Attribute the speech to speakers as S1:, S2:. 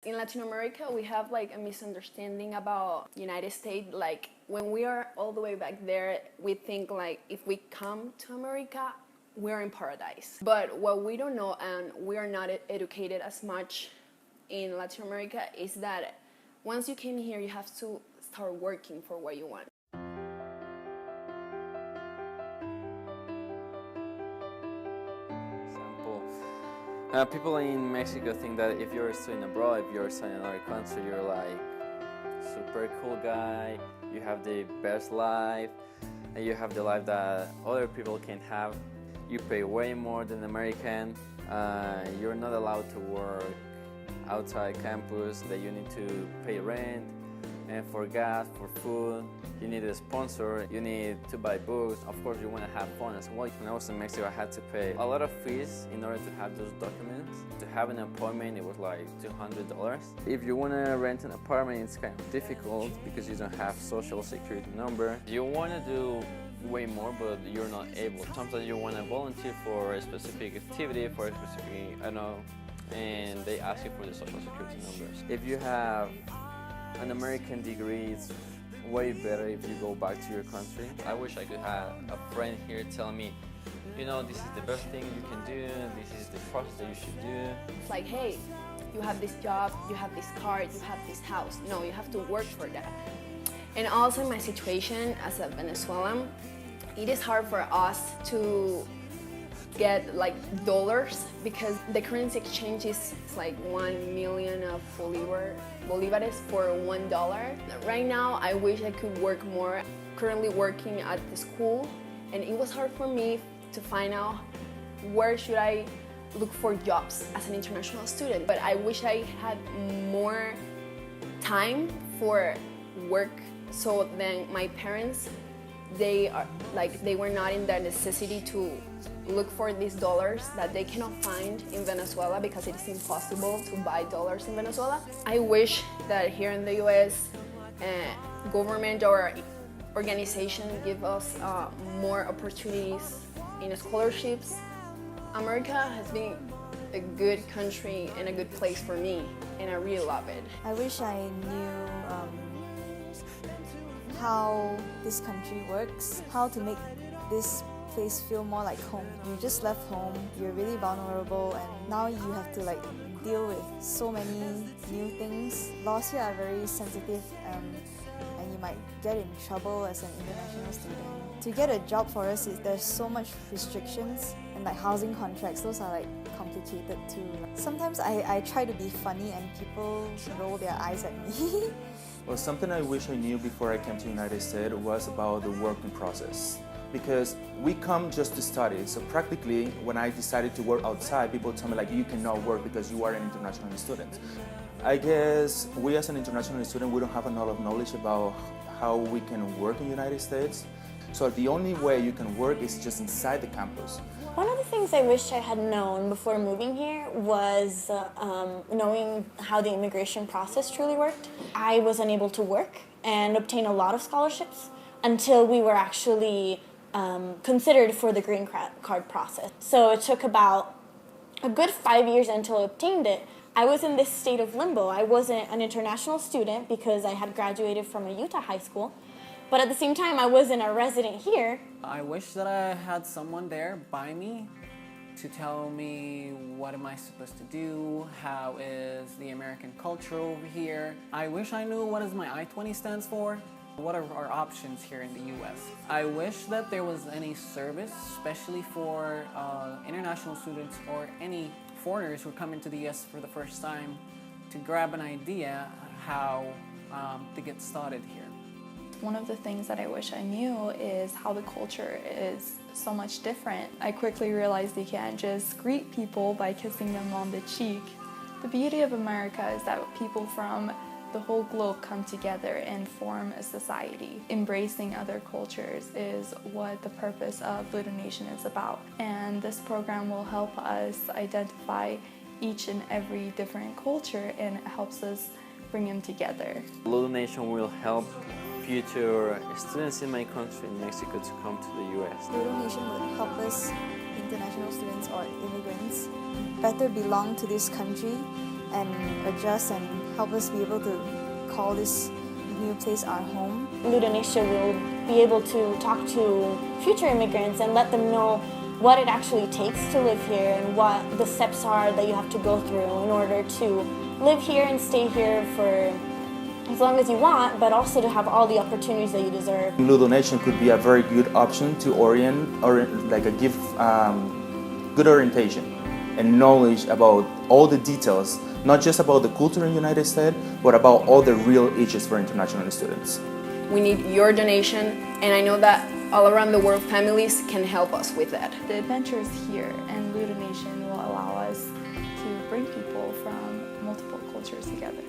S1: In Latin America, we have like a misunderstanding about United States. Like when we are all the way back there, we think like if we come to America, we're in paradise. But what we don't know, and we are not educated as much in Latin America, is that once you came here, you have to start working for what you want.
S2: People in Mexico think that if you're studying abroad, if you're studying in another country, you're like super cool guy, you have the best life, and you have the life that other people can't have. You pay way more than American, you're not allowed to work outside campus, that you need to pay rent, and for gas, for food, you need a sponsor, you need to buy books. Of course, you want to have fun as well. When I was in Mexico, I had to pay a lot of fees in order to have those documents. To have an appointment, it was like $200. If you want to rent an apartment, it's kind of difficult because you don't have social security number. You want to do way more, but you're not able. Sometimes you want to volunteer for a specific activity, for a specific, I don't know, and they ask you for the social security numbers. If you have an American degree, it's way better if you go back to your country. I wish I could have a friend here telling me, you know, this is the best thing you can do, this is the process that you should do.
S1: It's like, hey, you have this job, you have this car, you have this house. No, you have to work for that. And also in my situation as a Venezuelan, it is hard for us to get like dollars because the currency exchange is like 1 million of bolivares for $1. Right now, I wish I could work more. Currently working at the school, and it was hard for me to find out where should I look for jobs as an international student. But I wish I had more time for work, so then my parents, they were not in the necessity to look for these dollars that they cannot find in Venezuela because it is impossible to buy dollars in Venezuela. I wish that here in the US, government or organization give us more opportunities in scholarships. America has been a good country and a good place for me, and I really love it.
S3: I wish I knew how this country works, how to make this place feel more like home. You just left home, you're really vulnerable, and now you have to deal with so many new things. Laws here are very sensitive, and you might get in trouble as an international student. To get a job for us, there's so much restrictions, and housing contracts, those are complicated too. Sometimes I try to be funny and people roll their eyes at me.
S4: Well, something I wish I knew before I came to the United States was about the working process. Because we come just to study, so practically when I decided to work outside, people tell me you cannot work because you are an international student. I guess we as an international student, we don't have a lot of knowledge about how we can work in the United States. So the only way you can work is just inside the campus.
S5: One of the things I wish I had known before moving here was knowing how the immigration process truly worked. I was unable to work and obtain a lot of scholarships until we were actually considered for the green card process. So it took about a good 5 years until I obtained it. I was in this state of limbo. I wasn't an international student because I had graduated from a Utah high school, but at the same time I wasn't a resident here.
S6: I wish that I had someone there by me to tell me what am I supposed to do, how is the American culture over here. I wish I knew what is my I-20 stands for. What are our options here in the US? I wish that there was any service, especially for international students or any foreigners who come into the US for the first time, to grab an idea how to get started here.
S7: One of the things that I wish I knew is how the culture is so much different. I quickly realized you can't just greet people by kissing them on the cheek. The beauty of America is that people from the whole globe come together and form a society. Embracing other cultures is what the purpose of Little Nation is about. And this program will help us identify each and every different culture, and it helps us bring them together.
S2: Little Nation will help future students in my country, in Mexico, to come to the US.
S3: Little Nation would help us, international students or immigrants, better belong to this country and adjust and help us be able to call this new place our home.
S5: Ludonasia will be able to talk to future immigrants and let them know what it actually takes to live here and what the steps are that you have to go through in order to live here and stay here for as long as you want, but also to have all the opportunities that you deserve.
S4: Ludonation could be a very good option to give good orientation and knowledge about all the details, not just about the culture in the United States, but about all the real issues for international students.
S1: We need your donation, and I know that all around the world families can help us with that.
S7: The adventures here and Ludonation will allow us to bring people from multiple cultures together.